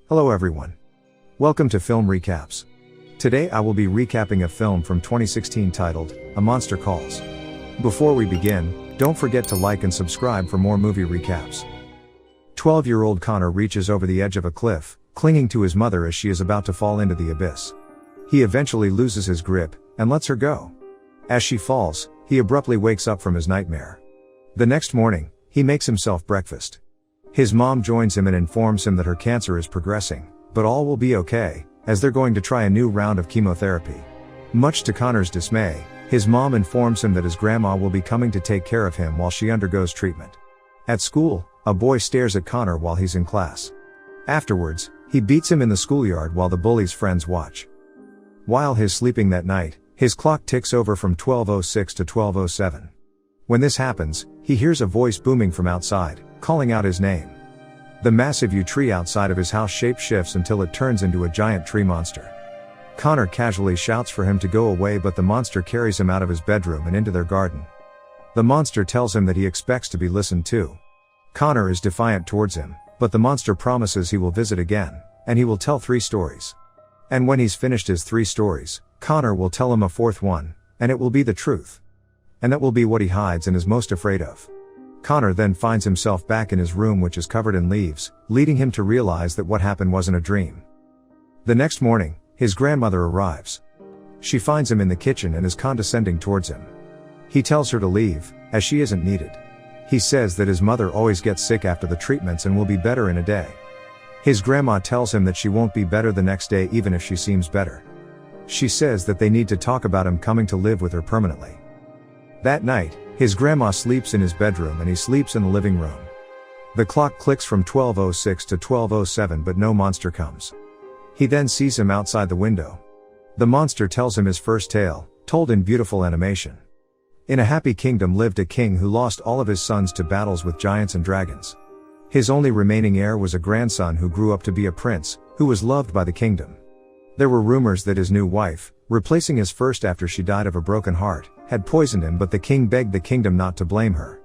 Hello everyone. Welcome to Film Recaps. Today I will be recapping a film from 2016 titled, A Monster Calls. Before we begin, don't forget to like and subscribe for more movie recaps. 12-year-old Connor reaches over the edge of a cliff, clinging to his mother as she is about to fall into the abyss. He eventually loses his grip, and lets her go. As she falls, he abruptly wakes up from his nightmare. The next morning, he makes himself breakfast. His mom joins him and informs him that her cancer is progressing, but all will be okay, as they're going to try a new round of chemotherapy. Much to Connor's dismay, his mom informs him that his grandma will be coming to take care of him while she undergoes treatment. At school, a boy stares at Connor while he's in class. Afterwards, he beats him in the schoolyard while the bully's friends watch. While he's sleeping that night, his clock ticks over from 12:06 to 12:07. When this happens, he hears a voice booming from outside, calling out his name. The massive yew tree outside of his house shape shifts until it turns into a giant tree monster. Connor casually shouts for him to go away, but the monster carries him out of his bedroom and into their garden. The monster tells him that he expects to be listened to. Connor is defiant towards him, but the monster promises he will visit again, and he will tell 3 stories. And when he's finished his 3 stories, Connor will tell him a 4th one, and it will be the truth. And that will be what he hides and is most afraid of. Connor then finds himself back in his room, which is covered in leaves, leading him to realize that what happened wasn't a dream. The next morning, his grandmother arrives. She finds him in the kitchen and is condescending towards him. He tells her to leave, as she isn't needed. He says that his mother always gets sick after the treatments and will be better in a day. His grandma tells him that she won't be better the next day even if she seems better. She says that they need to talk about him coming to live with her permanently. That night, his grandma sleeps in his bedroom and he sleeps in the living room. The clock clicks from 12:06 to 12:07, but no monster comes. He then sees him outside the window. The monster tells him his first tale, told in beautiful animation. In a happy kingdom lived a king who lost all of his sons to battles with giants and dragons. His only remaining heir was a grandson who grew up to be a prince, who was loved by the kingdom. There were rumors that his new wife, replacing his first after she died of a broken heart, had poisoned him, but the king begged the kingdom not to blame her.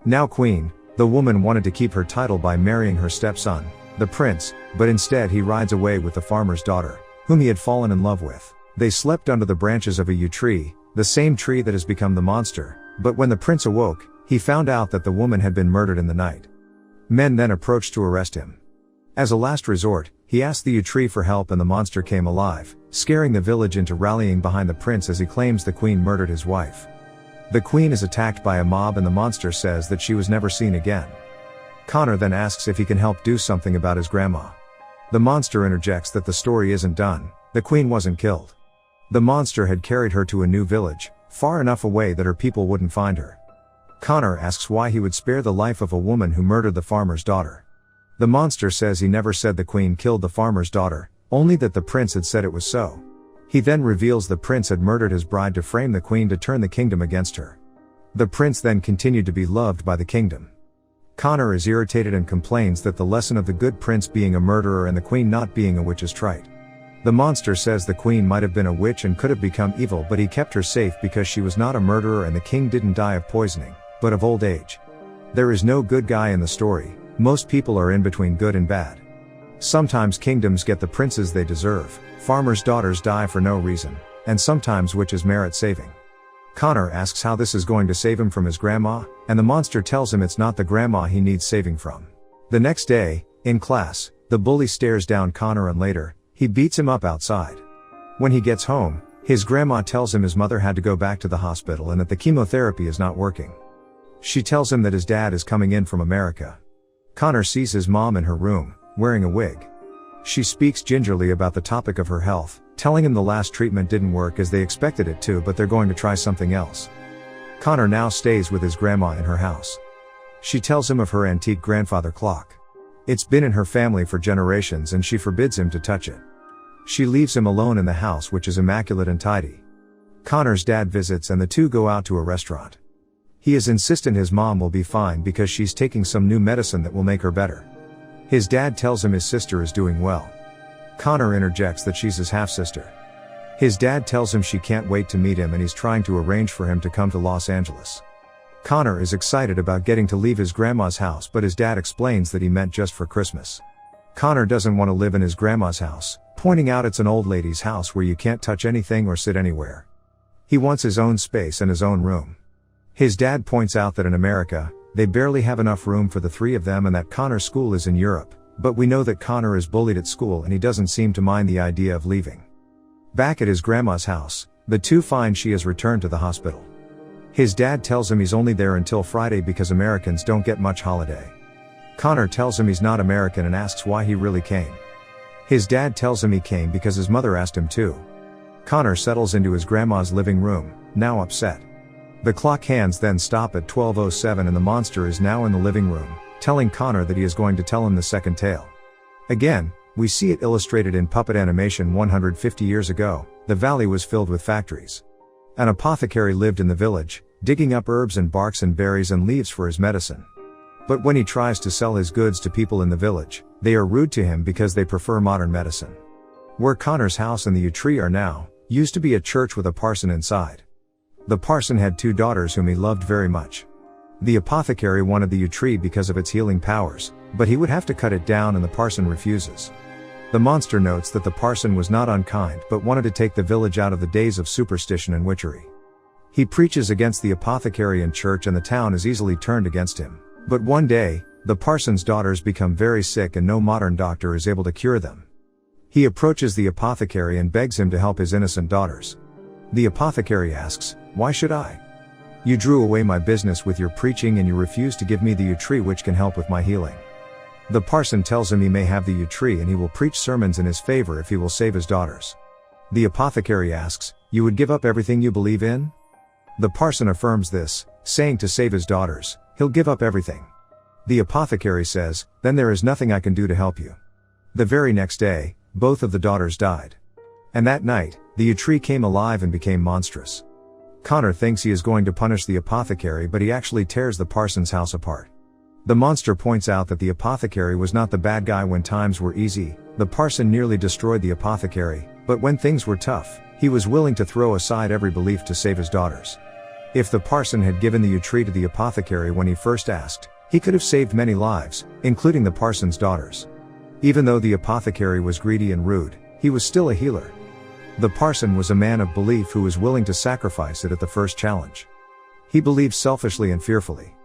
Now queen, the woman wanted to keep her title by marrying her stepson, the prince, but instead he rides away with the farmer's daughter, whom he had fallen in love with. They slept under the branches of a yew tree, the same tree that has become the monster, but when the prince awoke, he found out that the woman had been murdered in the night. Men then approached to arrest him. As a last resort, he asked the yew tree for help and the monster came alive, scaring the village into rallying behind the prince as he claims the queen murdered his wife. The queen is attacked by a mob and the monster says that she was never seen again. Connor then asks if he can help do something about his grandma. The monster interjects that the story isn't done, the queen wasn't killed. The monster had carried her to a new village, far enough away that her people wouldn't find her. Connor asks why he would spare the life of a woman who murdered the farmer's daughter. The monster says he never said the queen killed the farmer's daughter, only that the prince had said it was so. He then reveals the prince had murdered his bride to frame the queen to turn the kingdom against her. The prince then continued to be loved by the kingdom. Connor is irritated and complains that the lesson of the good prince being a murderer and the queen not being a witch is trite. The monster says the queen might have been a witch and could have become evil, but he kept her safe because she was not a murderer and the king didn't die of poisoning, but of old age. There is no good guy in the story. Most people are in between good and bad. Sometimes kingdoms get the princes they deserve, farmers' daughters die for no reason, and sometimes witches merit saving. Connor asks how this is going to save him from his grandma, and the monster tells him it's not the grandma he needs saving from. The next day, in class, the bully stares down Connor and later, he beats him up outside. When he gets home, his grandma tells him his mother had to go back to the hospital and that the chemotherapy is not working. She tells him that his dad is coming in from America. Connor sees his mom in her room, wearing a wig. She speaks gingerly about the topic of her health, telling him the last treatment didn't work as they expected it to, but they're going to try something else. Connor now stays with his grandma in her house. She tells him of her antique grandfather clock. It's been in her family for generations and she forbids him to touch it. She leaves him alone in the house, which is immaculate and tidy. Connor's dad visits and the two go out to a restaurant. He is insistent his mom will be fine because she's taking some new medicine that will make her better. His dad tells him his sister is doing well. Connor interjects that she's his half-sister. His dad tells him she can't wait to meet him and he's trying to arrange for him to come to Los Angeles. Connor is excited about getting to leave his grandma's house, but his dad explains that he meant just for Christmas. Connor doesn't want to live in his grandma's house, pointing out it's an old lady's house where you can't touch anything or sit anywhere. He wants his own space and his own room. His dad points out that in America, they barely have enough room for the three of them and that Connor's school is in Europe, but we know that Connor is bullied at school and he doesn't seem to mind the idea of leaving. Back at his grandma's house, the two find she has returned to the hospital. His dad tells him he's only there until Friday because Americans don't get much holiday. Connor tells him he's not American and asks why he really came. His dad tells him he came because his mother asked him to. Connor settles into his grandma's living room, now upset. The clock hands then stop at 12:07 and the monster is now in the living room, telling Connor that he is going to tell him the second tale. Again, we see it illustrated in puppet animation 150 years ago. The valley was filled with factories. An apothecary lived in the village, digging up herbs and barks and berries and leaves for his medicine. But when he tries to sell his goods to people in the village, they are rude to him because they prefer modern medicine. Where Connor's house and the yew tree are now, used to be a church with a parson inside. The parson had two daughters whom he loved very much. The apothecary wanted the yew tree because of its healing powers, but he would have to cut it down and the parson refuses. The monster notes that the parson was not unkind but wanted to take the village out of the days of superstition and witchery. He preaches against the apothecary in church and the town is easily turned against him. But one day, the parson's daughters become very sick and no modern doctor is able to cure them. He approaches the apothecary and begs him to help his innocent daughters. The apothecary asks, "Why should I? You drew away my business with your preaching and you refuse to give me the yew tree which can help with my healing." The parson tells him he may have the yew tree and he will preach sermons in his favor if he will save his daughters. The apothecary asks, "You would give up everything you believe in?" The parson affirms this, saying to save his daughters, he'll give up everything. The apothecary says, "Then there is nothing I can do to help you." The very next day, both of the daughters died. And that night, the yew tree came alive and became monstrous. Connor thinks he is going to punish the apothecary but he actually tears the parson's house apart. The monster points out that the apothecary was not the bad guy when times were easy. The parson nearly destroyed the apothecary, but when things were tough, he was willing to throw aside every belief to save his daughters. If the parson had given the yew tree to the apothecary when he first asked, he could have saved many lives, including the parson's daughters. Even though the apothecary was greedy and rude, he was still a healer. The parson was a man of belief who was willing to sacrifice it at the first challenge. He believed selfishly and fearfully.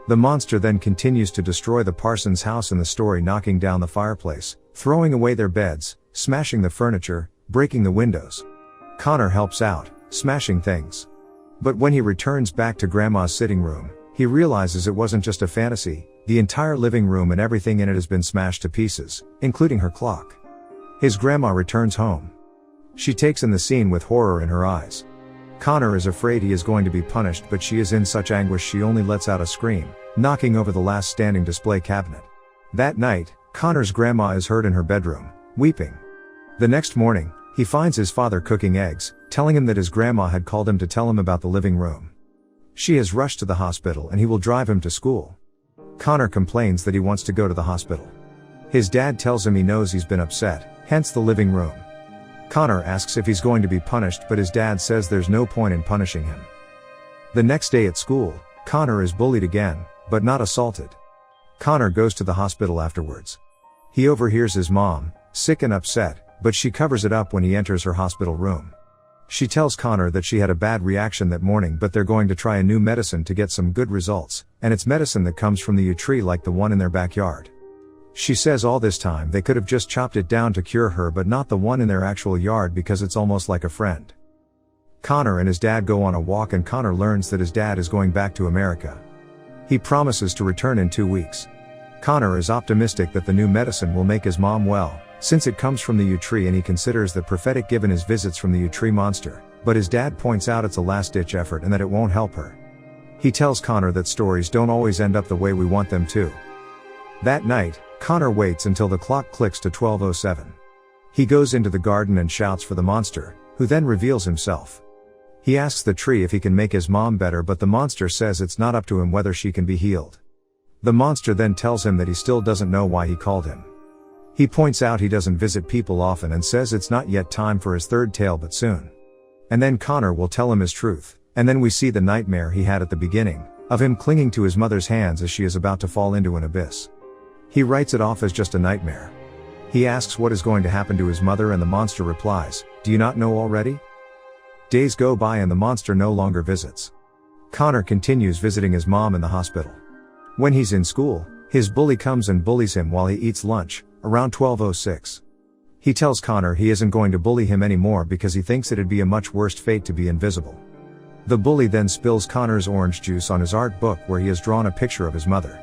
The monster then continues to destroy the parson's house in the story, knocking down the fireplace, throwing away their beds, smashing the furniture, breaking the windows. Connor helps out, smashing things. But when he returns back to Grandma's sitting room, he realizes it wasn't just a fantasy. The entire living room and everything in it has been smashed to pieces, including her clock. His grandma returns home. She takes in the scene with horror in her eyes. Connor is afraid he is going to be punished, but she is in such anguish she only lets out a scream, knocking over the last standing display cabinet. That night, Connor's grandma is heard in her bedroom, weeping. The next morning, he finds his father cooking eggs, telling him that his grandma had called him to tell him about the living room. She has rushed to the hospital and he will drive him to school. Connor complains that he wants to go to the hospital. His dad tells him he knows he's been upset, hence the living room. Connor asks if he's going to be punished, but his dad says there's no point in punishing him. The next day at school, Connor is bullied again, but not assaulted. Connor goes to the hospital afterwards. He overhears his mom, sick and upset, but she covers it up when he enters her hospital room. She tells Connor that she had a bad reaction that morning, but they're going to try a new medicine to get some good results, and it's medicine that comes from the yew tree like the one in their backyard. She says all this time they could have just chopped it down to cure her, but not the one in their actual yard because it's almost like a friend. Connor and his dad go on a walk and Connor learns that his dad is going back to America. He promises to return in 2 weeks. Connor is optimistic that the new medicine will make his mom well, since it comes from the yew tree, and he considers that prophetic given his visits from the yew tree monster, but his dad points out it's a last-ditch effort and that it won't help her. He tells Connor that stories don't always end up the way we want them to. That night, Connor waits until the clock clicks to 12:07. He goes into the garden and shouts for the monster, who then reveals himself. He asks the tree if he can make his mom better, but the monster says it's not up to him whether she can be healed. The monster then tells him that he still doesn't know why he called him. He points out he doesn't visit people often and says it's not yet time for his third tale, but soon. And then Connor will tell him his truth, and then we see the nightmare he had at the beginning, of him clinging to his mother's hands as she is about to fall into an abyss. He writes it off as just a nightmare, He asks what is going to happen to his mother and the monster replies, "Do you not know already?" Days go by and the monster no longer visits. Connor continues visiting his mom in the hospital. When he's in school, his bully comes and bullies him while he eats lunch, around 12:06. He tells Connor he isn't going to bully him anymore because he thinks it'd be a much worse fate to be invisible. The bully then spills Connor's orange juice on his art book where he has drawn a picture of his mother.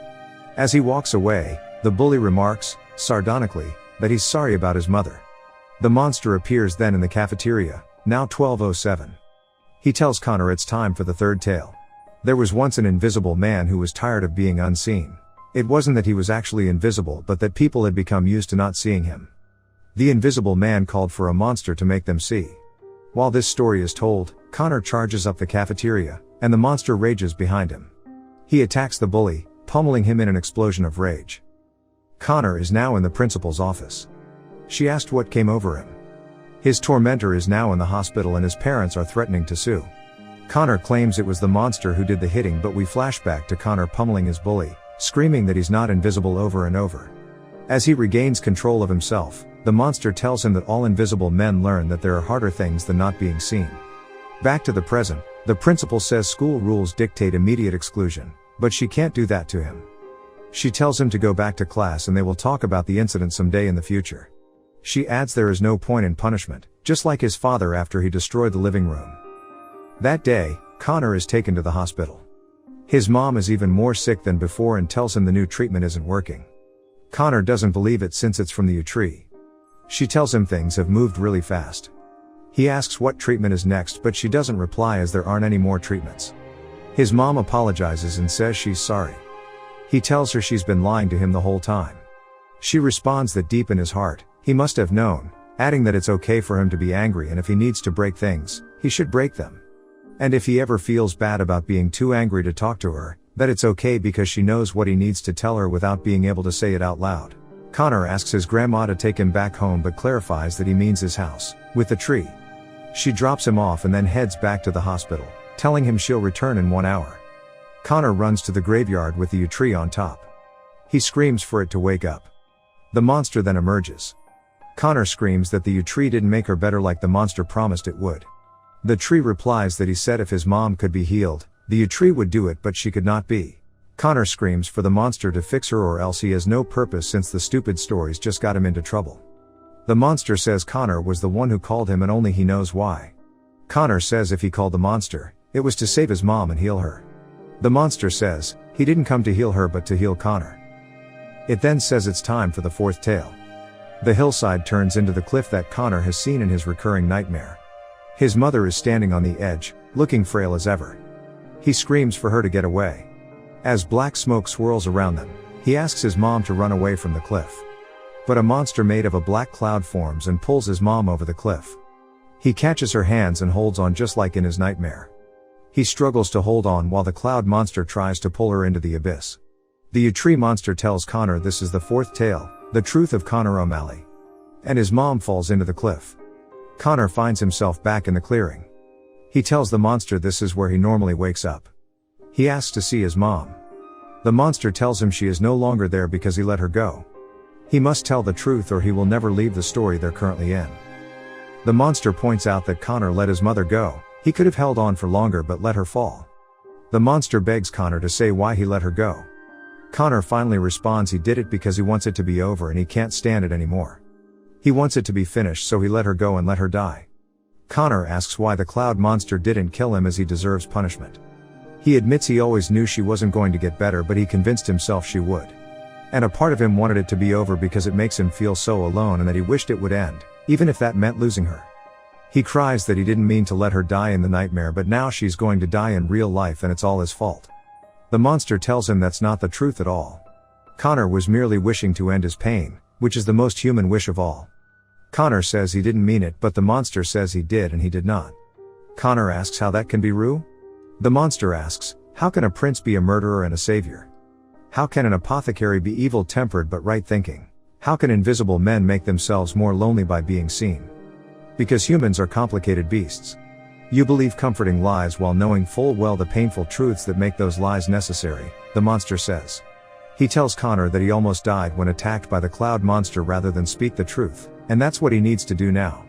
As he walks away, the bully remarks, sardonically, that he's sorry about his mother. The monster appears then in the cafeteria, now 12:07. He tells Connor it's time for the third tale. There was once an invisible man who was tired of being unseen. It wasn't that he was actually invisible but that people had become used to not seeing him. The invisible man called for a monster to make them see. While this story is told, Connor charges up the cafeteria, and the monster rages behind him. He attacks the bully, pummeling him in an explosion of rage. Connor is now in the principal's office. She asked what came over him. His tormentor is now in the hospital and his parents are threatening to sue. Connor claims it was the monster who did the hitting, but we flash back to Connor pummeling his bully, screaming that he's not invisible over and over. As he regains control of himself, the monster tells him that all invisible men learn that there are harder things than not being seen. Back to the present, the principal says school rules dictate immediate exclusion, but she can't do that to him. She tells him to go back to class and they will talk about the incident someday in the future. She adds there is no point in punishment, just like his father after he destroyed the living room. That day, Connor is taken to the hospital. His mom is even more sick than before and tells him the new treatment isn't working. Connor doesn't believe it since it's from the U-Tree. She tells him things have moved really fast. He asks what treatment is next but she doesn't reply as there aren't any more treatments. His mom apologizes and says she's sorry. He tells her she's been lying to him the whole time. She responds that deep in his heart, he must have known, adding that it's okay for him to be angry and if he needs to break things, he should break them. And if he ever feels bad about being too angry to talk to her, that it's okay because she knows what he needs to tell her without being able to say it out loud. Connor asks his grandma to take him back home but clarifies that he means his house, with the tree. She drops him off and then heads back to the hospital, telling him she'll return in 1 hour. Connor runs to the graveyard with the U-Tree on top. He screams for it to wake up. The monster then emerges. Connor screams that the U-Tree didn't make her better like the monster promised it would. The tree replies that he said if his mom could be healed, the U-Tree would do it but she could not be. Connor screams for the monster to fix her or else he has no purpose since the stupid stories just got him into trouble. The monster says Connor was the one who called him and only he knows why. Connor says if he called the monster, it was to save his mom and heal her. The monster says, he didn't come to heal her but to heal Connor. It then says it's time for the fourth tale. The hillside turns into the cliff that Connor has seen in his recurring nightmare. His mother is standing on the edge, looking frail as ever. He screams for her to get away. As black smoke swirls around them, he asks his mom to run away from the cliff. But a monster made of a black cloud forms and pulls his mom over the cliff. He catches her hands and holds on just like in his nightmare. He struggles to hold on while the cloud monster tries to pull her into the abyss. The U-Tree monster tells Connor this is the fourth tale, the truth of Connor O'Malley. And his mom falls into the cliff. Connor finds himself back in the clearing. He tells the monster this is where he normally wakes up. He asks to see his mom. The monster tells him she is no longer there because he let her go. He must tell the truth or he will never leave the story they're currently in. The monster points out that Connor let his mother go. He could have held on for longer but let her fall. The monster begs Connor to say why he let her go. Connor finally responds he did it because he wants it to be over and he can't stand it anymore. He wants it to be finished so he let her go and let her die. Connor asks why the cloud monster didn't kill him as he deserves punishment. He admits he always knew she wasn't going to get better but he convinced himself she would. And a part of him wanted it to be over because it makes him feel so alone and that he wished it would end, even if that meant losing her. He cries that he didn't mean to let her die in the nightmare but now she's going to die in real life and it's all his fault. The monster tells him that's not the truth at all. Connor was merely wishing to end his pain, which is the most human wish of all. Connor says he didn't mean it but the monster says he did and he did not. Connor asks how that can be true? The monster asks, how can a prince be a murderer and a savior? How can an apothecary be evil-tempered but right-thinking? How can invisible men make themselves more lonely by being seen? Because humans are complicated beasts. You believe comforting lies while knowing full well the painful truths that make those lies necessary, the monster says. He tells Connor that he almost died when attacked by the cloud monster rather than speak the truth, and that's what he needs to do now.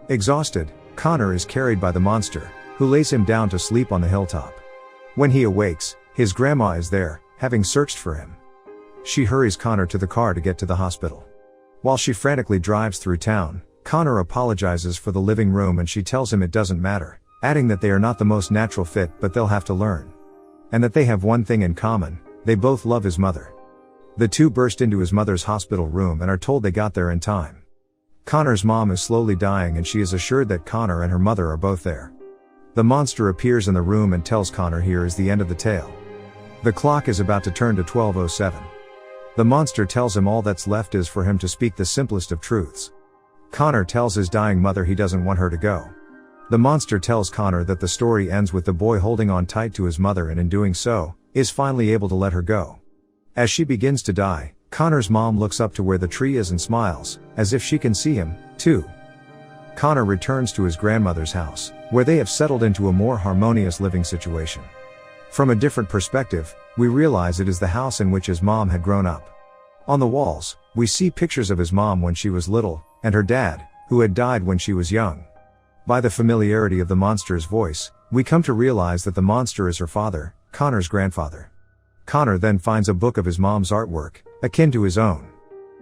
Exhausted, Connor is carried by the monster, who lays him down to sleep on the hilltop. When he awakes, his grandma is there, having searched for him. She hurries Connor to the car to get to the hospital. While she frantically drives through town, Connor apologizes for the living room and she tells him it doesn't matter, adding that they are not the most natural fit but they'll have to learn. And that they have one thing in common, they both love his mother. The two burst into his mother's hospital room and are told they got there in time. Connor's mom is slowly dying and she is assured that Connor and her mother are both there. The monster appears in the room and tells Connor here is the end of the tale. The clock is about to turn to 12:07. The monster tells him all that's left is for him to speak the simplest of truths. Connor tells his dying mother he doesn't want her to go. The monster tells Connor that the story ends with the boy holding on tight to his mother and in doing so, is finally able to let her go. As she begins to die, Connor's mom looks up to where the tree is and smiles, as if she can see him, too. Connor returns to his grandmother's house, where they have settled into a more harmonious living situation. From a different perspective, we realize it is the house in which his mom had grown up. On the walls, we see pictures of his mom when she was little, and her dad, who had died when she was young. By the familiarity of the monster's voice, we come to realize that the monster is her father, Connor's grandfather. Connor then finds a book of his mom's artwork, akin to his own.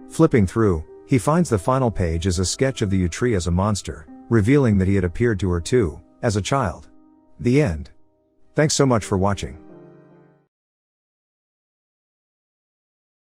Flipping through, he finds the final page is a sketch of the Utri as a monster, revealing that he had appeared to her too, as a child. The end. Thanks so much for watching.